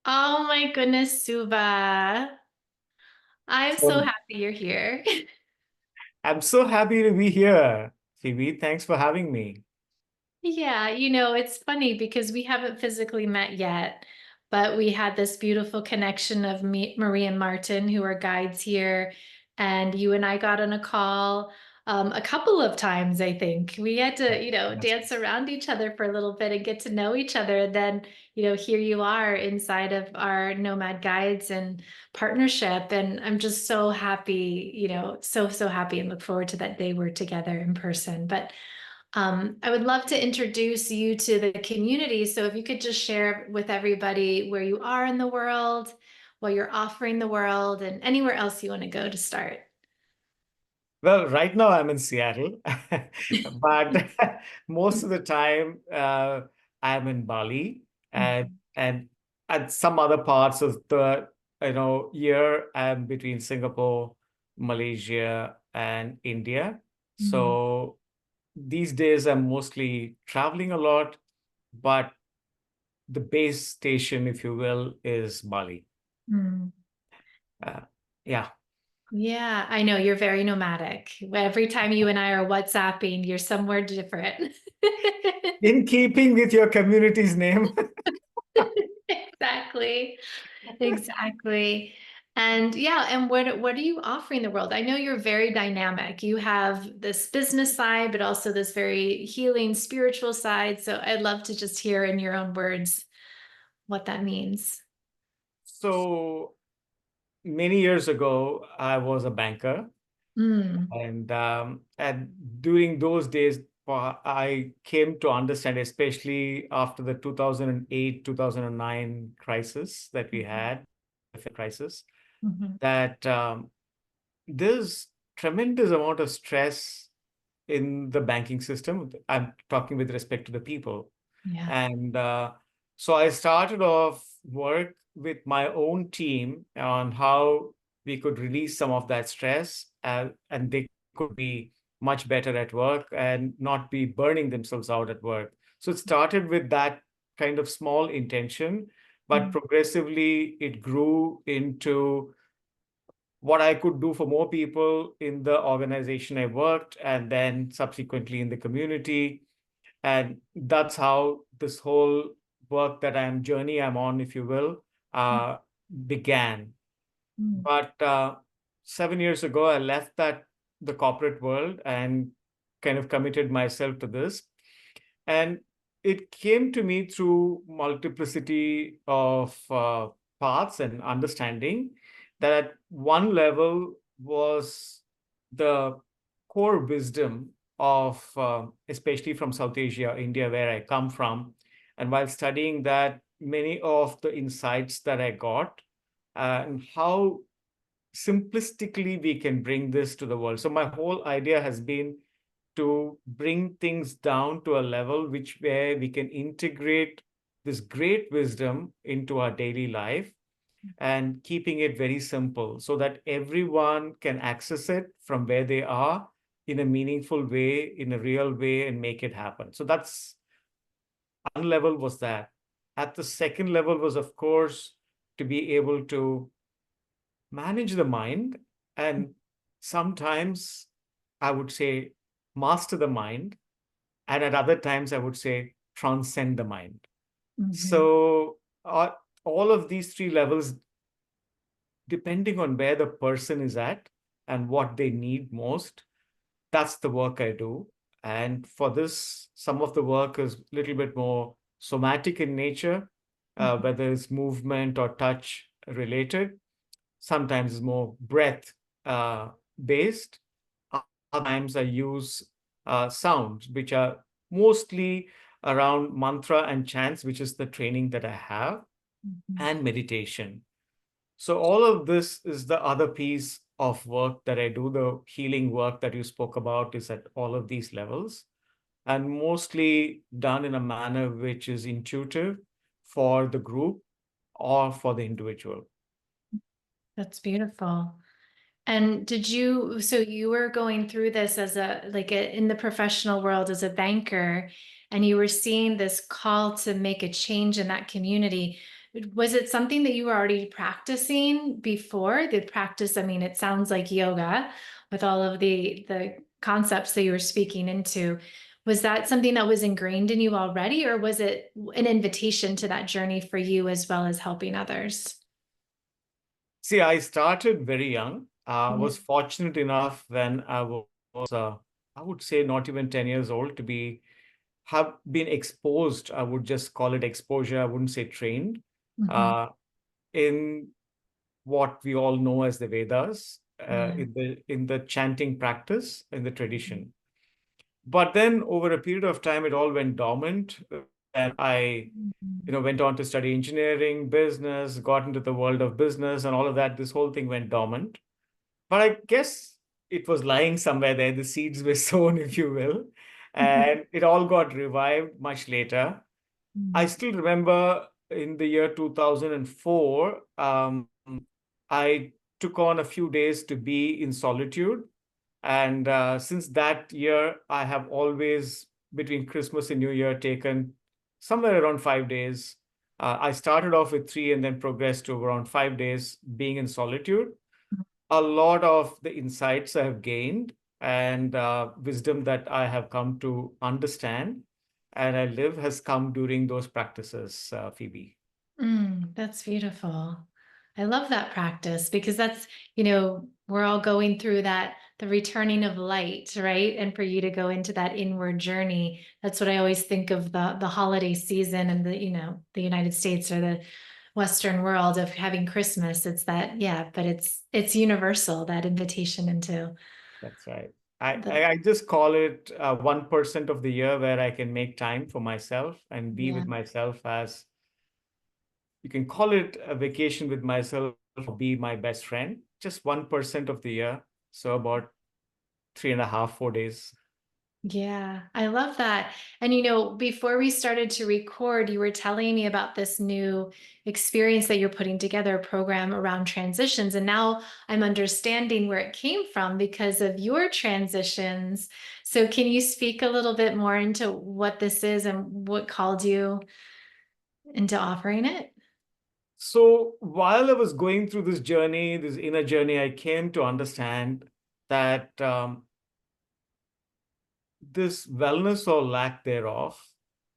Oh my goodness, Suba. I'm so So happy you're here. I'm so happy to be here, Phoebe. Thanks for having me. Yeah, it's funny because we haven't physically met yet, but we had this beautiful connection of Marie and Martin, who are guides here, and you and I got on a call a couple of times, I think. We had to, That's dance around each other for a little bit and get to know each other. And then, here you are inside of our nOMad Guides and partnership. And I'm just so happy, so happy and look forward to that day we're together in person. But I would love to introduce you to the community. So if you could just share with everybody where you are in the world, what you're offering the world, and anywhere else you want to go to start. well, right now I'm in Seattle, but most of the time I'm in Bali and at some other parts of the year I'm between Singapore, Malaysia, and India. Mhm. So these days I'm mostly traveling a lot, but the base station, if you will, is Bali. Mm. Uh, yeah. Yeah, I know you're very nomadic. Every time you and I are WhatsApping, you're somewhere different. In keeping with your community's name. Exactly. Exactly. And yeah, and what are you offering the world? I know you're very dynamic. You have this business side, but also this very healing spiritual side. So I'd love to just hear in your own words what that means. So many years ago, I was a banker, Mm. and during those days, I came to understand, especially after the 2008, 2009 crisis that we had, the crisis, Mhm. that there's tremendous amount of stress in the banking system. I'm talking with respect to the people. Yeah. And so I started off work with my own team on how we could release some of that stress, and they could be much better at work and not be burning themselves out at work. So it started with that kind of small intention, but Mm. progressively it grew into what I could do for more people in the organization I worked, and then subsequently in the community. And that's how this whole work that journey I'm on, if you will, uh, began. Mm. But 7 years ago, I left the corporate world and kind of committed myself to this. And it came to me through multiplicity of paths and understanding that at one level was the core wisdom of, especially from South Asia, India, where I come from. And while studying that, many of the insights that I got and how simplistically we can bring this to the world. So my whole idea has been to bring things down to a level which where we can integrate this great wisdom into our daily life and keeping it very simple so that everyone can access it from where they are in a meaningful way, in a real way, and make it happen. So that's one level was that. At the second level was, of course, to be able to manage the mind and sometimes I would say master the mind, and at other times I would say transcend the mind. Mhm. So all of these three levels, depending on where the person is at and what they need most, that's the work I do. And for this, some of the work is a little bit more somatic in nature, Mhm. whether it's movement or touch related. Sometimes it's more breath uh, based. Other times I use sounds, which are mostly around mantra and chants, which is the training that I have, Mhm. and meditation. So all of this is the other piece of work that I do. The healing work that you spoke about is at all of these levels and mostly done in a manner which is intuitive for the group or for the individual. That's beautiful. And so you were going through this as in the professional world as a banker, and you were seeing this call to make a change in that community. Was it something that you were already practicing before the practice? I mean, it sounds like yoga with all of the concepts that you were speaking into. Was that something that was ingrained in you already, or was it an invitation to that journey for you as well as helping others? See, I started very young. I Yeah. was fortunate enough when I was, I would say, not even 10 years old to have been exposed. I would just call it exposure. I wouldn't say trained Mhm. uh, in what we all know as the Vedas, Yeah. in the chanting practice, in the tradition. But then over a period of time, it all went dormant. And I, Mhm. went on to study engineering, business, got into the world of business and all of that. This whole thing went dormant. But I guess it was lying somewhere there. The seeds were sown, if you will. And it all got revived much later. I Mhm. still remember in the year 2004, I took on a few days to be in solitude. And since that year, I have always, between Christmas and New Year, taken somewhere around 5 days. I started off with 3 and then progressed to around 5 days being in solitude. A lot of the insights I have gained and wisdom that I have come to understand and I live has come during those practices, Phoebe. That's beautiful. I love that practice because that's, we're all going through that, the returning of light, right? And for you to go into that inward journey, that's what I always think of the holiday season and the United States or the Western world of having Christmas. It's that, yeah, but it's universal, that invitation into That's right. I, the, I I just call it 1% of the year where I can make time for myself and be yeah. with myself as you can call it a vacation with myself or be my best friend. Just 1% of the year. So about 3.5, 4 days. Yeah, I love that. And before we started to record, you were telling me about this new experience that you're putting together, a program around transitions. And now I'm understanding where it came from because of your transitions. So can you speak a little bit more into what this is and what called you into offering it? So while I was going through this journey, this inner journey, I came to understand that this wellness or lack thereof,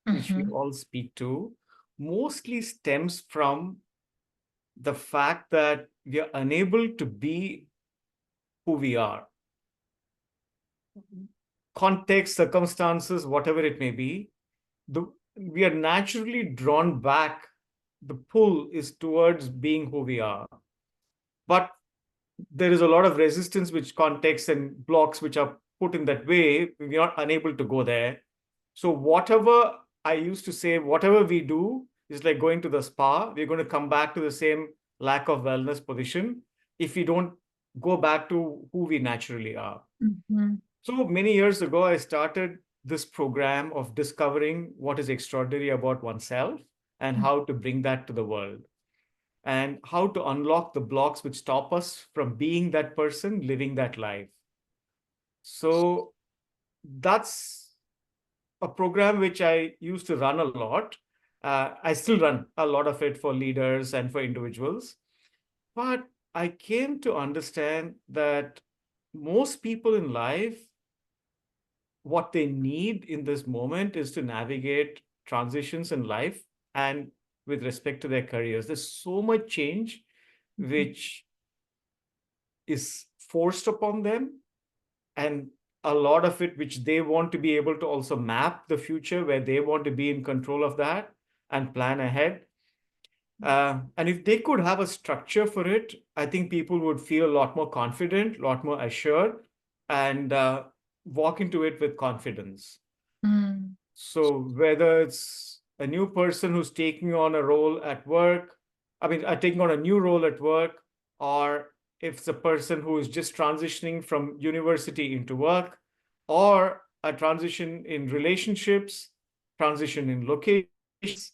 which we Hmm. all speak to, mostly stems from the fact that we are unable to be who we are. Context, circumstances, whatever it may be, we are naturally drawn back. The pull is towards being who we are. But there is a lot of resistance, which context and blocks which are put in that way. We're not unable to go there. So whatever I used to say, whatever we do is like going to the spa. We're going to come back to the same lack of wellness position if we don't go back to who we naturally are. Hmm. So many years ago, I started this program of discovering what is extraordinary about oneself and how to bring that to the world and how to unlock the blocks which stop us from being that person, living that life. So that's a program which I used to run a lot. I still run a lot of it for leaders and for individuals. But I came to understand that most people in life, what they need in this moment is to navigate transitions in life and with respect to their careers. There's so much change which is forced upon them, and a lot of it which they want to be able to also map the future where they want to be in control of that and plan ahead. And if they could have a structure for it, I think people would feel a lot more confident, a lot more assured, and walk into it with confidence. Mm. So whether it's a new person who's taking on a role at work, taking on a new role at work, or if it's a person who is just transitioning from university into work, or a transition in relationships, transition in locations,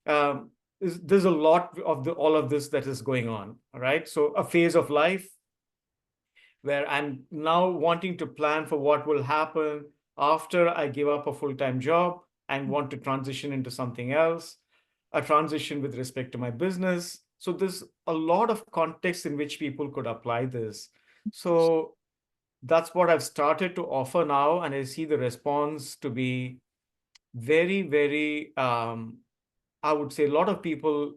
um, there's a lot of all of this that is going on. All right. So a phase of life where I'm now wanting to plan for what will happen after I give up a full-time job and want to transition into something else. a transition with respect to my business. So there's a lot of context in which people could apply this. So that's what I've started to offer now, and I see the response to be very, very, I would say a lot of people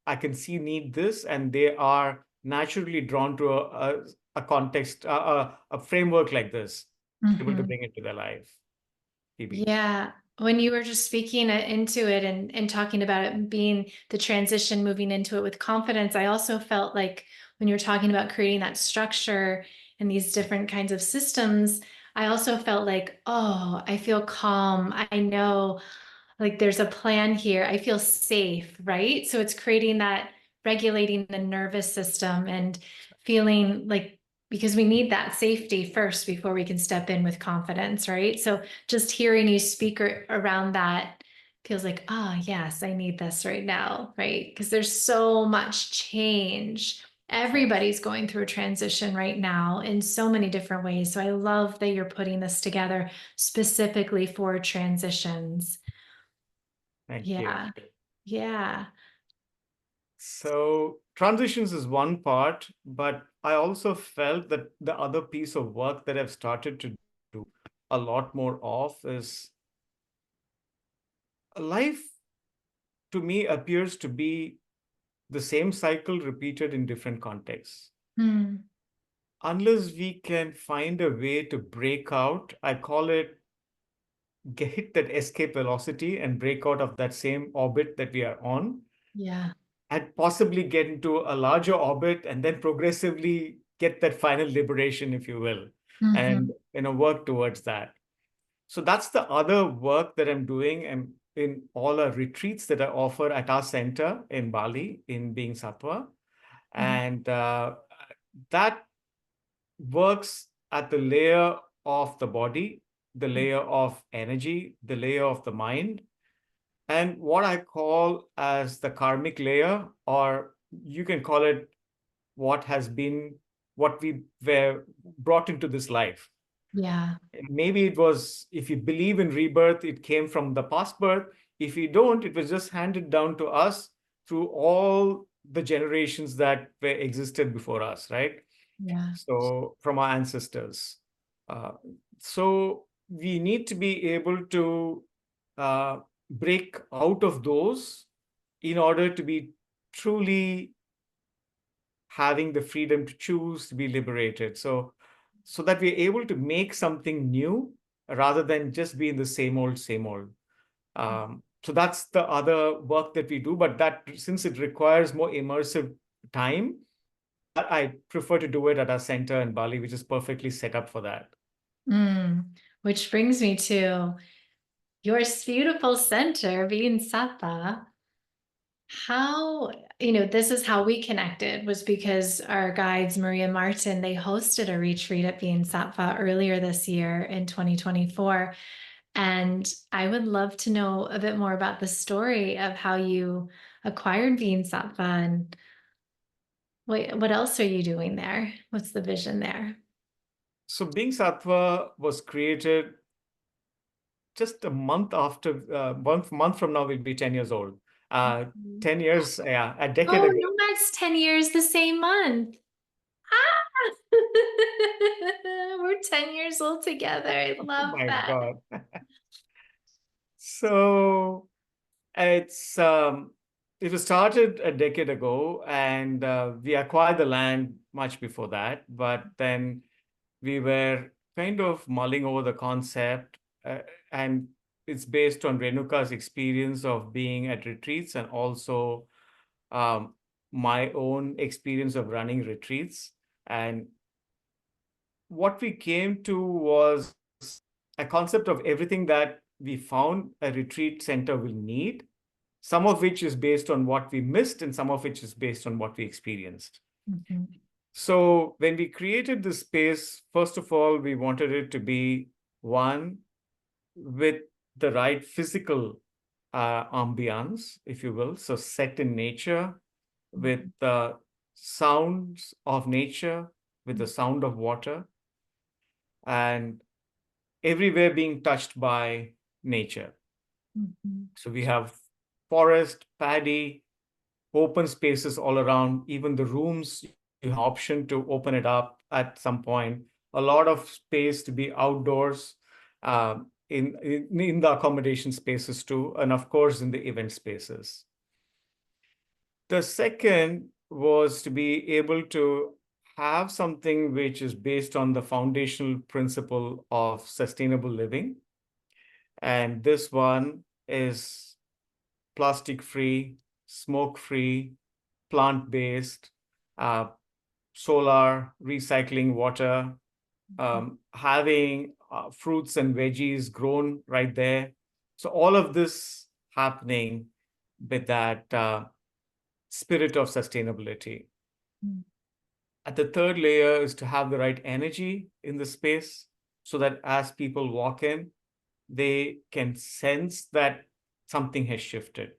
I can see need this, and they are naturally drawn to a context, a framework like this, able to Mhm. bring it to their life. Phoebe. Yeah. When you were just speaking into it and talking about it being the transition, moving into it with confidence, I also felt like when you're talking about creating that structure and these different kinds of systems, I also felt like, oh, I feel calm. I know like there's a plan here. I feel safe, right? So it's creating that, regulating the nervous system and feeling like, because we need that safety first before we can step in with confidence, right? So just hearing you speak around that feels like, ah, yes, I need this right now, right? Because there's so much change. Everybody's going through a transition right now in so many different ways. So I love that you're putting this together specifically for transitions. Thank you. Yeah. Yeah. So transitions is one part, but I also felt that the other piece of work that I've started to do a lot more of is life to me appears to be the same cycle repeated in different contexts. Mm, Unless we can find a way to break out, I call it hit that escape velocity and break out of that same orbit that we are on, yeah. and possibly get into a larger orbit and then progressively get that final liberation, if you will, and Hmm. work towards that. So that's the other work that I'm doing, and in all our retreats that I offer at our center in Bali, in Being Sattva. And that works at the layer of the body, the layer of energy, the layer of the mind, and what I call as the karmic layer, or you can call it what has been, what we were brought into this life. Yeah. Maybe it was, if you believe in rebirth, it came from the past birth. If you don't, it was just handed down to us through all the generations that were existed before us, right? Yeah. So from our ancestors. Uh, so we need to be able to uh, break out of those in order to be truly having the freedom to choose, to be liberated. So that we're able to make something new rather than just be in the same old, same old. So that's the other work that we do, but that since it requires more immersive time, I prefer to do it at our center in Bali, which is perfectly set up for that. Mm. Which brings me to your beautiful center, being Sattva. How, this is how we connected, was because our guides, Maria Martin, they hosted a retreat at Being Sattva earlier this year in 2024. And I would love to know a bit more about the story of how you acquired Being Sattva and what else are you doing there? What's the vision there? So Being Sattva was created just a month after, month from now, we'll be 10 years old. Mhm. 10 years, yeah, a decade Oh, ago. nOMad's 10 years the same month. Ah! We're 10 years old together. I Oh love my that. God. So it's it was started a decade ago, and we acquired the land much before that. But then we were kind of mulling over the concept, and it's based on Renuka's experience of being at retreats, and also um, my own experience of running retreats. And what we came to was a concept of everything that we found a retreat center will need, some of which is based on what we missed, and some of which is based on what we experienced. Mhm. So when we created this space, first of all, we wanted it to be one with the right physical ambiance, if you will. So set in nature, with the sounds of nature, with the sound of water, and everywhere being touched by nature. Mhm. So we have forest, paddy, open spaces all around. Even the rooms, you have option to open it up at some point. A lot of space to be outdoors, in the accommodation spaces too, and of course in the event spaces. The second was to be able to have something which is based on the foundational principle of sustainable living. And this one is plastic-free, smoke-free, plant-based, uh, solar, recycling water, having fruits and veggies grown right there. So all of this happening with that spirit of sustainability. Mm. At the third layer is to have the right energy in the space so that as people walk in, they can sense that something has shifted.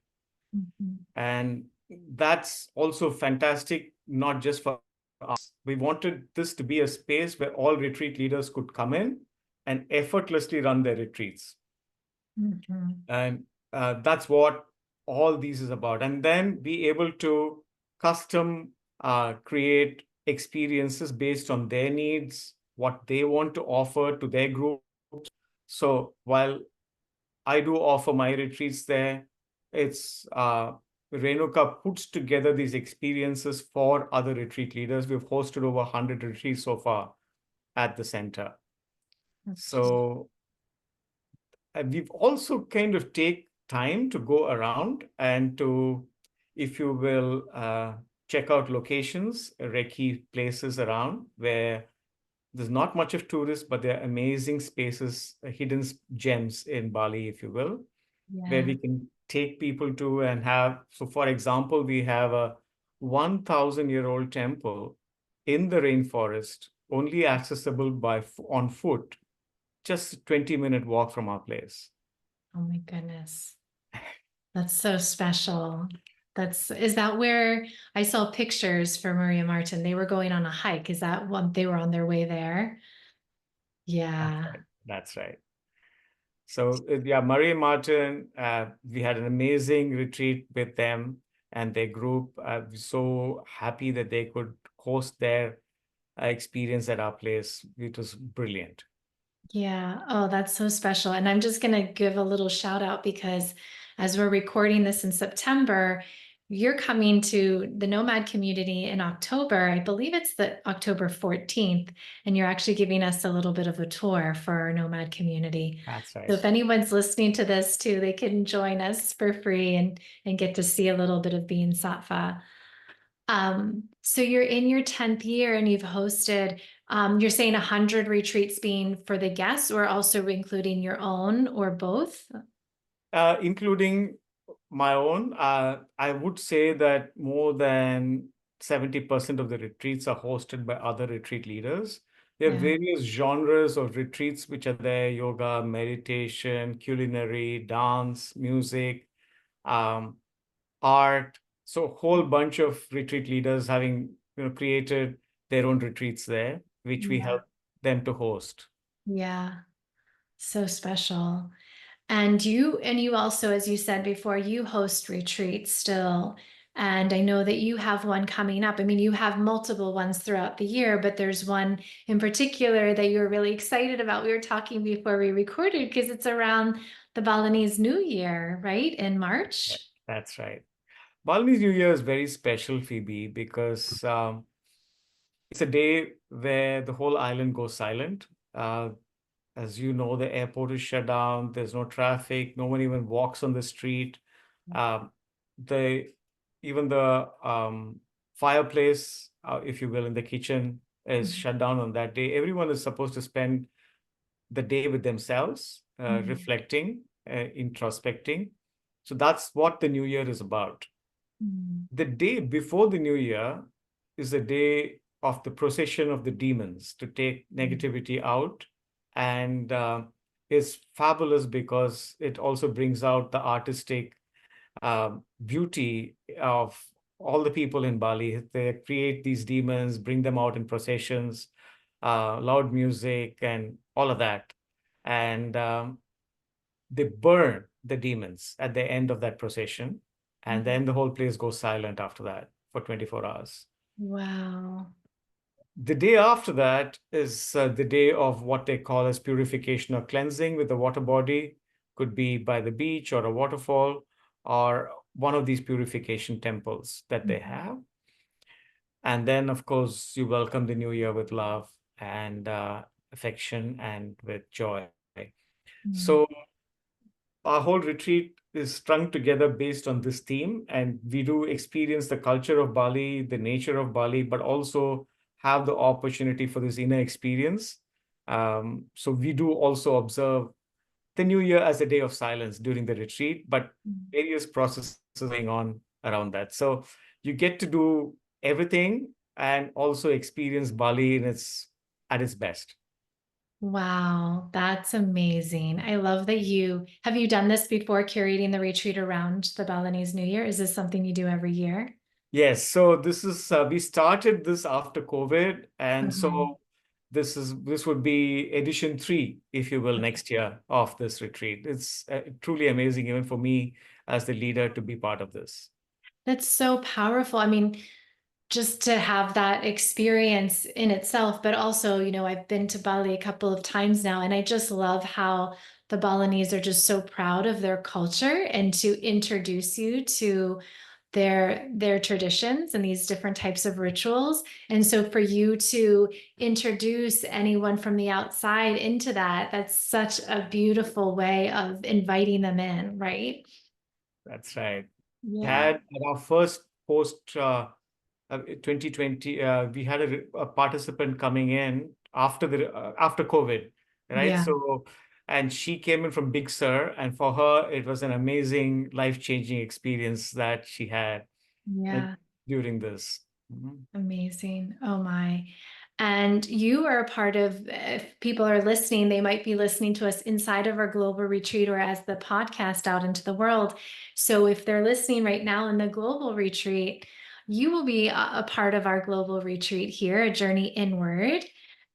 And that's also fantastic, not just for us. We wanted this to be a space where all retreat leaders could come in and effortlessly run their retreats. And that's what all these is about. And then be able to custom create experiences based on their needs, what they want to offer to their groups. So while I do offer my retreats there, it's Renuka puts together these experiences for other retreat leaders. We've hosted over 100 retreats so far at the center. So we've also kind of take time to go around and to, if you will, check out locations, recce places around where there's not much of tourists, but there are amazing spaces, hidden gems in Bali, if you will, where we can take people to and have. So, for example, we have a 1,000-year-old temple in the rainforest, only accessible by on foot, just a 20-minute walk from our place. Oh my goodness. That's so special. Is that where I saw pictures for Maria Martin? They were going on a hike. Is that what they were on their way there? Yeah. That's right. So yeah, Maria Martin, we had an amazing retreat with them and their group. So happy that they could host their experience at our place. It was brilliant. Yeah. Oh, that's so special. And I'm just going to give a little shout out because as we're recording this in September, you're coming to the nOMad community in October. I believe it's the October 14th, and you're actually giving us a little bit of a tour for our nOMad community. That's right. So if anyone's listening to this too, they can join us for free and get to see a little bit of being Sattva. So you're in your 10th year and you've hosted, you're saying 100 retreats being for the guests or also including your own or both? Including my own, I would say that more than 70% of the retreats are hosted by other retreat leaders. There are various genres of retreats which are there: yoga, meditation, culinary, dance, music, art. So a whole bunch of retreat leaders having created their own retreats there, which we help them to host. Yeah, so special. And you also, as you said before, you host retreats still. And I know that you have one coming up. I mean, you have multiple ones throughout the year, but there's one in particular that you're really excited about. We were talking before we recorded because it's around the Balinese New Year, right? In March. That's right. Balinese New Year is very special, Phoebe, because it's a day where the whole island goes silent. As you know, the airport is shut down. There's no traffic. No one even walks on the street. Um, even the fireplace, if you will, in the kitchen is shut down on that day. Everyone is supposed to spend the day with themselves, reflecting, introspecting. So that's what the New Year is about. The day before the New Year is the day of the procession of the demons to take negativity out. And is fabulous because it also brings out the artistic beauty of all the people in Bali. They create these demons, bring them out in processions, loud music and all of that. And they burn the demons at the end of that procession. And then the whole place goes silent after that for 24 hours. Wow. The day after that is the day of what they call as purification or cleansing with the water body. Could be by the beach or a waterfall or one of these purification temples that they Mhm. have. And then, of course, you welcome the new year with love and affection and with joy. Mm. So our whole retreat is strung together based on this theme, and we do experience the culture of Bali, the nature of Bali, but also have the opportunity for this inner experience. So we do also observe the new year as a day of silence during the retreat, but Mm. various processes going on around that. So you get to do everything and also experience Bali in its at its best. Wow, that's amazing. I love that have you done this before, curating the retreat around the Balinese New Year? Is this something you do every year? Yes, so this is we started this after COVID, and Okay. so this would be edition three, if you will, next year of this retreat. It's truly amazing, even for me as the leader, to be part of this. That's so powerful. I mean, just to have that experience in itself, but also, I've been to Bali a couple of times now, and I just love how the Balinese are just so proud of their culture and to introduce you to their traditions and these different types of rituals. And so for you to introduce anyone from the outside into that, that's such a beautiful way of inviting them in, right? That's right. We Yeah. had at our first post 2020, we had a participant coming in after COVID, right? Yeah. So, and she came in from Big Sur, and for her, it was an amazing, life-changing experience that she had uh, Yeah. during this. Mhm. Amazing. Oh my. And you are a part of, if people are listening, they might be listening to us inside of our global retreat or as the podcast out into the world. So if they're listening right now in the global retreat, you will be a part of our global retreat here, a journey inward.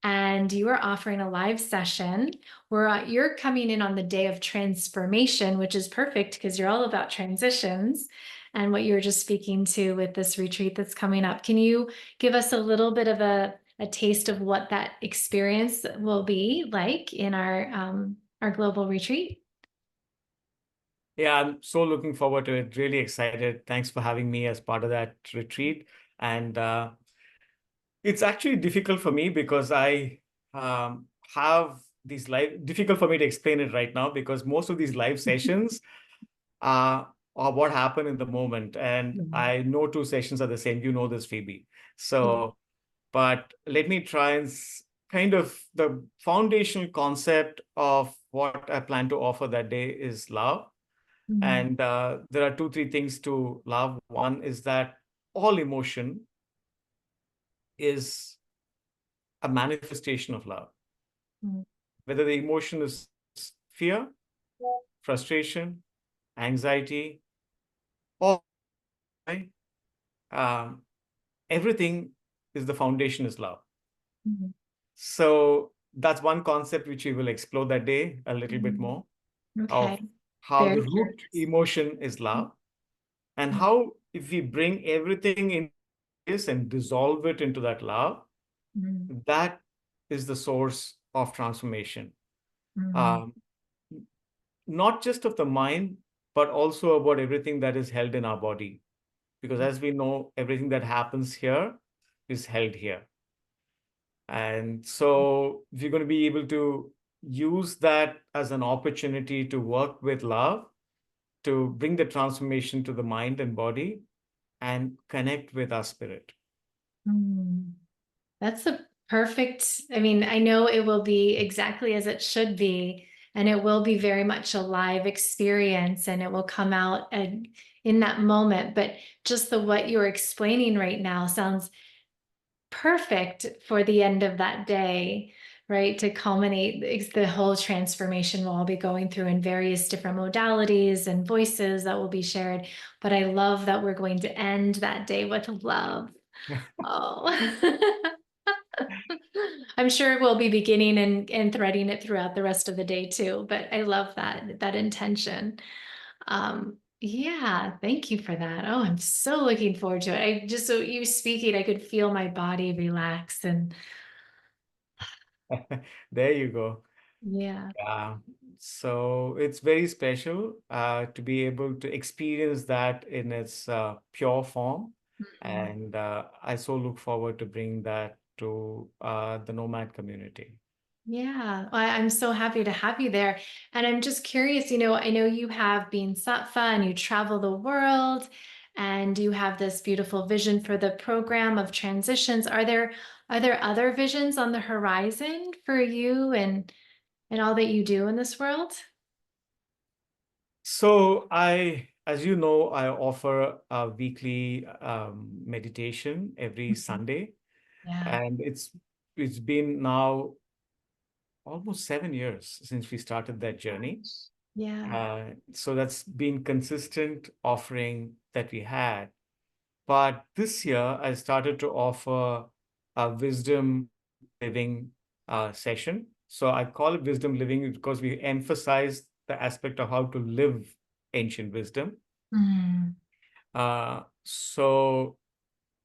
And you are offering a live session where you're coming in on the day of transformation, which is perfect because you're all about transitions and what you were just speaking to with this retreat that's coming up. Can you give us a little bit of a taste of what that experience will be like in our global retreat? Yeah, I'm so looking forward to it. Really excited. Thanks for having me as part of that retreat. And it's actually difficult for me because I have these difficult for me to explain it right now because most of these live sessions are what happened in the moment. And Mhm. I know two sessions are the same. You know this, Phoebe. Yeah. So, but let me try and kind of the foundational concept of what I plan to offer that day is love. Mhm. And there are two, three things to love. One is that all emotion is a manifestation of love, Mhm. whether the emotion is fear, frustration, anxiety, or um, everything is the foundation is love. Mhm. So that's one concept which we will explore that day a little bit Mhm. more of Okay. how the Very root curious. emotion is love and how if we bring everything in this and dissolve it into that love, Mhm. that is the source of transformation. Mhm. Um, not just of the mind, but also about everything that is held in our body. Because as we know, everything that happens here is held here. And so we're going to be able to use that as an opportunity to work with love, to bring the transformation to the mind and body and connect with our spirit. Mhm. That's the perfect, I mean, I know it will be exactly as it should be, and it will be very much a live experience and it will come out and in that moment. But just what you're explaining right now sounds perfect for the end of that day, right? To culminate the whole transformation we'll all be going through in various different modalities and voices that will be shared. But I love that we're going to end that day with love. Oh. I'm sure we'll be beginning and threading it throughout the rest of the day too, but I love that intention. Yeah, thank you for that. Oh, I'm so looking forward to it. I just, so you speaking, I could feel my body relax and There you go. yeah. Yeah. So it's very special to be able to experience that in its pure form. Mhm. And I so look forward to bring that to the nomad community. Yeah, I'm so happy to have you there. And I'm just curious, I know you have been Sattva and you travel the world and you have this beautiful vision for the program of transitions. Are there other visions on the horizon for you and all that you do in this world? So as you know, I offer a weekly meditation every Mhm. Sunday, Yeah. and it's been now almost 7 years since we started that journey. Yeah. So that's been consistent offering that we had. But this year, I started to offer a wisdom living session. So I call it wisdom living because we emphasize the aspect of how to live ancient wisdom. Mm. So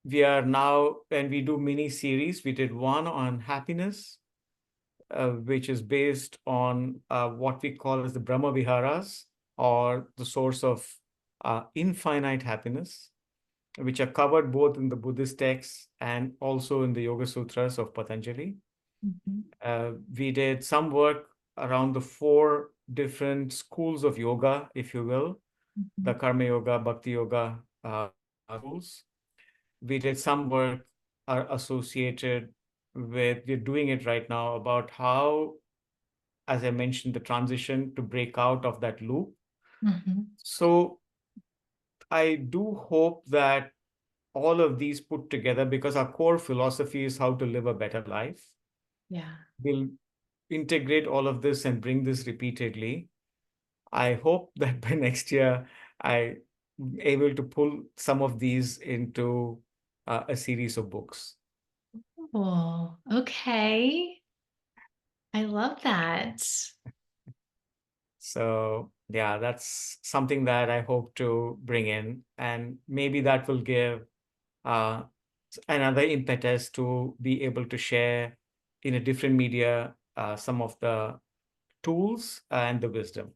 we are now, and we do mini series. We did one on happiness, which is based on what we call as the Brahma Viharas, or the source of infinite happiness, which are covered both in the Buddhist texts and also in the Yoga Sutras of Patanjali. Mhm. We did some work around the four different schools of yoga, if you will, the Mhm. Karma Yoga, Bhakti Yoga schools. We did some work associated with, we're doing it right now, about how, as I mentioned, the transition to break out of that loop. Mhm. So I do hope that all of these put together, because our core philosophy is how to live a better life, Yeah. will integrate all of this and bring this repeatedly. I hope that by next year, I'm able to pull some of these into a series of books. Oh, okay. I love that. So yeah, that's something that I hope to bring in, and maybe that will give uh, another impetus to be able to share in a different media some of the tools and the wisdom.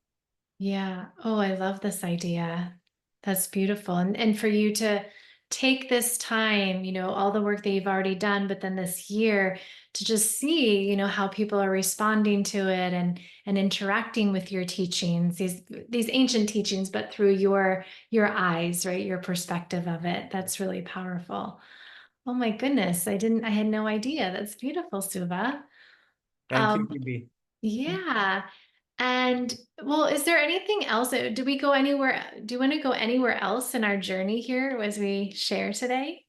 Yeah. Oh, I love this idea. That's beautiful. And for you to take this time, all the work that you've already done, but then this year to just see, how people are responding to it and interacting with your teachings, these ancient teachings, but through your eyes, right? Your perspective of it. That's really powerful. Oh my goodness. I had no idea. That's beautiful, Suba. Thank you, Um, Phoebe. yeah. And well, is there anything else? Do we go anywhere? Do you want to go anywhere else in our journey here as we share today?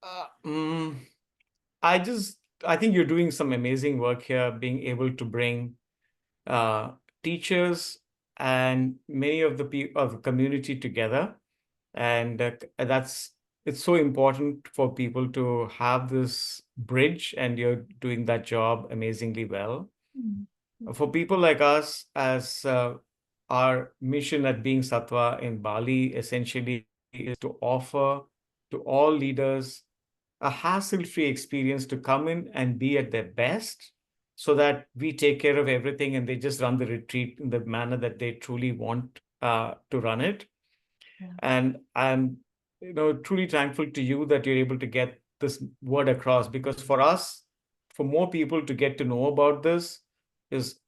Uh, mm, I just, I think you're doing some amazing work here, being able to bring uh, teachers and many of the people of the community together. And that's, it's so important for people to have this bridge, and you're doing that job amazingly well. Mm. For people like us, as our mission at Being Sattva in Bali essentially is to offer to all leaders a hassle-free experience to come in and be at their best, so that we take care of everything and they just run the retreat in the manner that they truly want to run it. Yeah. And I'm, truly thankful to you that you're able to get this word across, because for us, for more people to get to know about this, is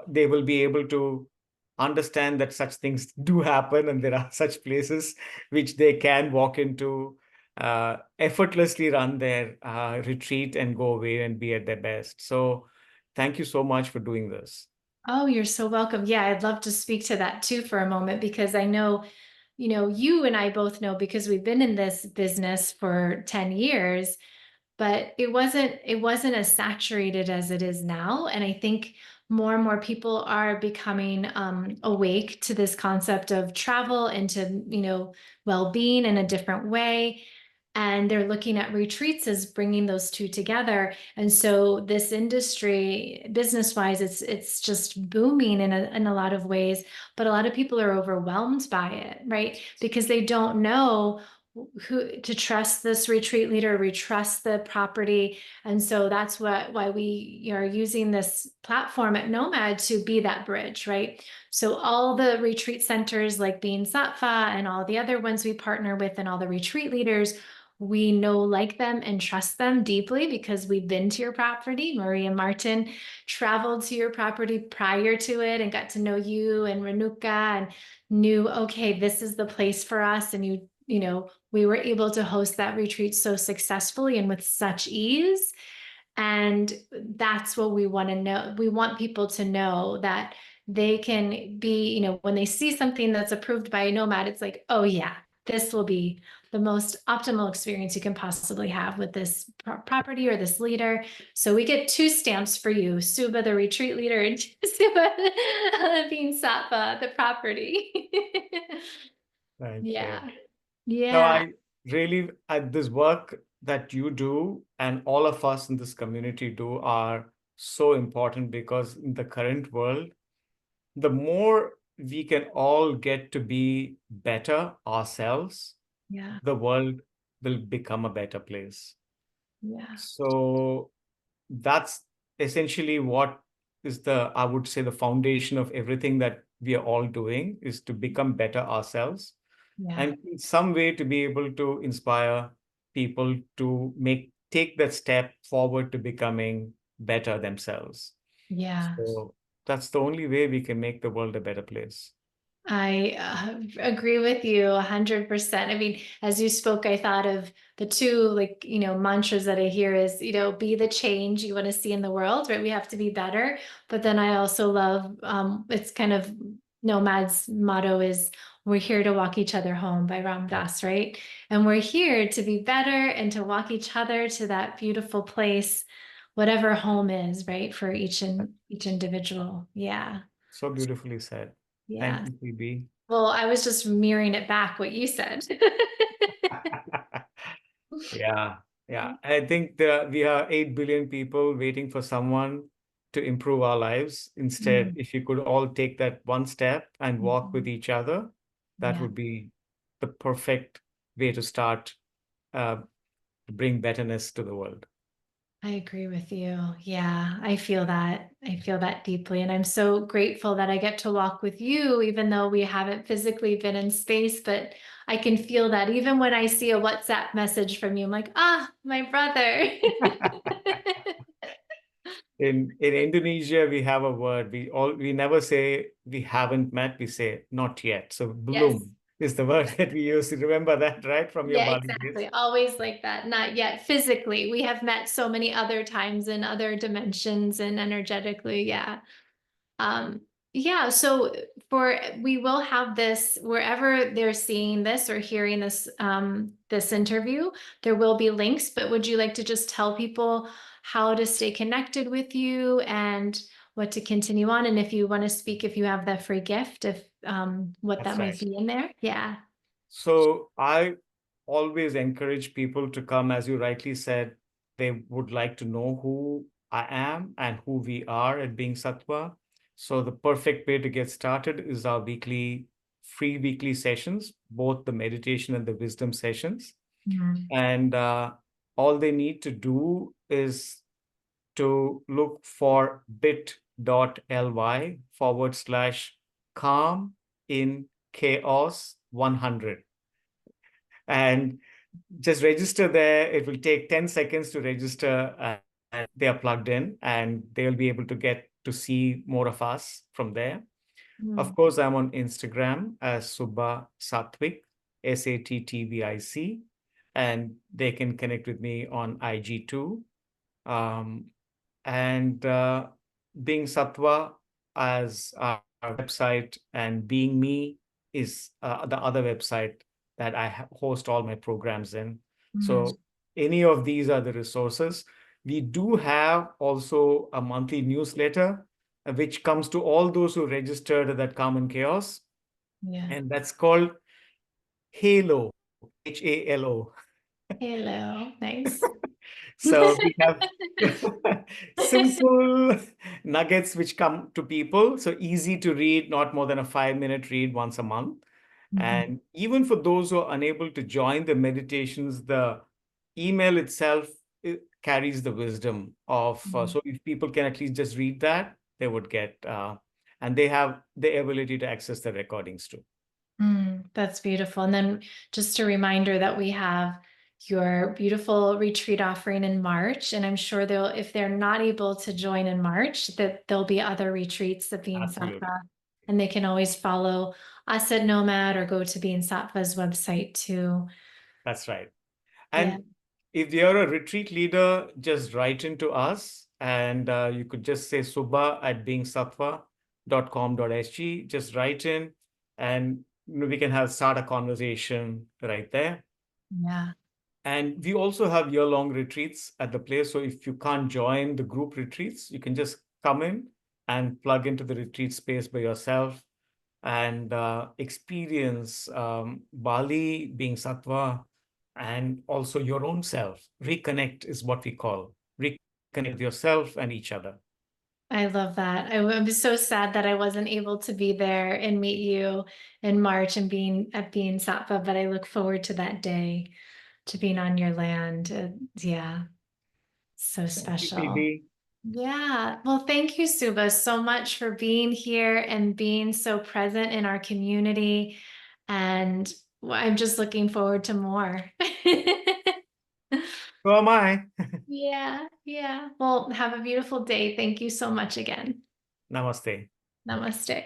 they will be able to understand that such things do happen, and there are such places which they can walk into, effortlessly run their retreat and go away and be at their best. So thank you so much for doing this. Oh, you're so welcome. Yeah, I'd love to speak to that too for a moment because I know, you and I both know because we've been in this business for 10 years, but it wasn't as saturated as it is now. And I think more and more people are becoming awake to this concept of travel and to, well-being in a different way. and they're looking at retreats as bringing those two together. And so this industry, business wise, it's just booming in a lot of ways, but a lot of people are overwhelmed by it, right? Because they don't know who to trust, this retreat leader, we trust the property. And so that's why we are using this platform at nOMad to be that bridge, right? So all the retreat centers like Being Sattva and all the other ones we partner with and all the retreat leaders, we know, like them, and trust them deeply because we've been to your property. Marie and Martin traveled to your property prior to it and got to know you and Renuka and knew, okay, this is the place for us. And you know, we were able to host that retreat so successfully and with such ease. And that's what we want to know. We want people to know that they can be, you know, when they see something that's approved by a nOMad, it's like, oh yeah, this will be the most optimal experience you can possibly have with this property or this leader. So we get 2 stamps for you, Subba, the retreat leader, and Subba being Sattva, the property. Thank you. Yeah. No, Yeah. I really, this work that you do and all of us in this community do are so important because in the current world, the more we can all get to be better ourselves, Yeah. the world will become a better place. Yeah. So that's essentially what is I would say, the foundation of everything that we are all doing is to become better ourselves Yeah. and in some way to be able to inspire people to take that step forward to becoming better themselves. Yeah. So that's the only way we can make the world a better place. I agree with you 100%. I mean, as you spoke, I thought of the 2, like, you know, mantras that I hear is, you know, be the change you want to see in the world, right? We have to be better. But then I also love, it's kind of nOMAD's motto is, we're here to walk each other home by Ram Dass, right? And we're here to be better and to walk each other to that beautiful place, whatever home is, right? For each individual. Yeah. So beautifully said. Thank Yeah. you, Phoebe. Well, I was just mirroring it back what you said. Yeah, yeah. I think we are 8 billion people waiting for someone to improve our lives. Instead, Mm, if you could all take that one step and walk with mhm. each other, that Yeah, would be the perfect way to start to bring betterness to the world. I agree with you. Yeah, I feel that. I feel that deeply. And I'm so grateful that I get to walk with you, even though we haven't physically been in space, but I can feel that even when I see a WhatsApp message from you, I'm like, ah, my brother. In Indonesia, we have a word. We never say we haven't met, we say not yet. So Yes. bloom is the word that we use. You remember that, right? From your Yeah, Bali days. exactly. Always like that. Not yet physically. We have met so many other times in other dimensions and energetically. Yeah. Um, yeah, so we will have this wherever they're seeing this or hearing this this interview, there will be links, but would you like to just tell people how to stay connected with you and what to continue on? And if you want to speak, if you have that free gift, if what that That's might right. be in there. Yeah. So I always encourage people to come, as you rightly said, they would like to know who I am and who we are at Being Sattva. So the perfect way to get started is our free weekly sessions, both the meditation and the wisdom sessions. Mhm. And all they need to do is to look for bit.ly/calm in chaos 100 and just register there. It will take 10 seconds to register. And they are plugged in and they'll be able to get to see more of us from there. Of Mhm. course, I'm on Instagram as Subba Sattvic, Sattvic, and they can connect with me on IG too. Um, and Being Sattva as our website, and Being Me is the other website that I host all my programs in. Mhm. So any of these are the resources. We do have also a monthly newsletter, which comes to all those who registered at that Common Chaos, Yeah. and that's called Halo, HALO. Hello. Nice. So we have simple nuggets which come to people. So easy to read, not more than a 5-minute read once a month. Mhm. And even for those who are unable to join the meditations, the email itself carries the wisdom of, Mhm. so if people can at least just read that, they would get, and they have the ability to access the recordings too. That's beautiful. And then just a reminder that we have your beautiful retreat offering in March. And I'm sure they'll, if they're not able to join in March, that there'll be other retreats at Being Absolutely. Sattva. And they can always follow us at nOMad or go to Being Sattva's website too. That's right. Yeah. And if you're a retreat leader, just write into us and you could just say Subba at beingsattva.com.sg. Just write in and we can start a conversation right there. Yeah. And we also have year-long retreats at the place. So if you can't join the group retreats, you can just come in and plug into the retreat space by yourself and experience Bali being sattva and also your own self. Reconnect is what we call reconnect with yourself and each other. I love that. I'm so sad that I wasn't able to be there and meet you in March and being at Being Sattva, but I look forward to that day, to being on your land. Yeah, so Thank you, special. Phoebe. Yeah. Well, thank you, Suba, so much for being here and being so present in our community. And I'm just looking forward to more. Who am I? Yeah, yeah. Well, have a beautiful day. Thank you so much again. Namaste. Namaste.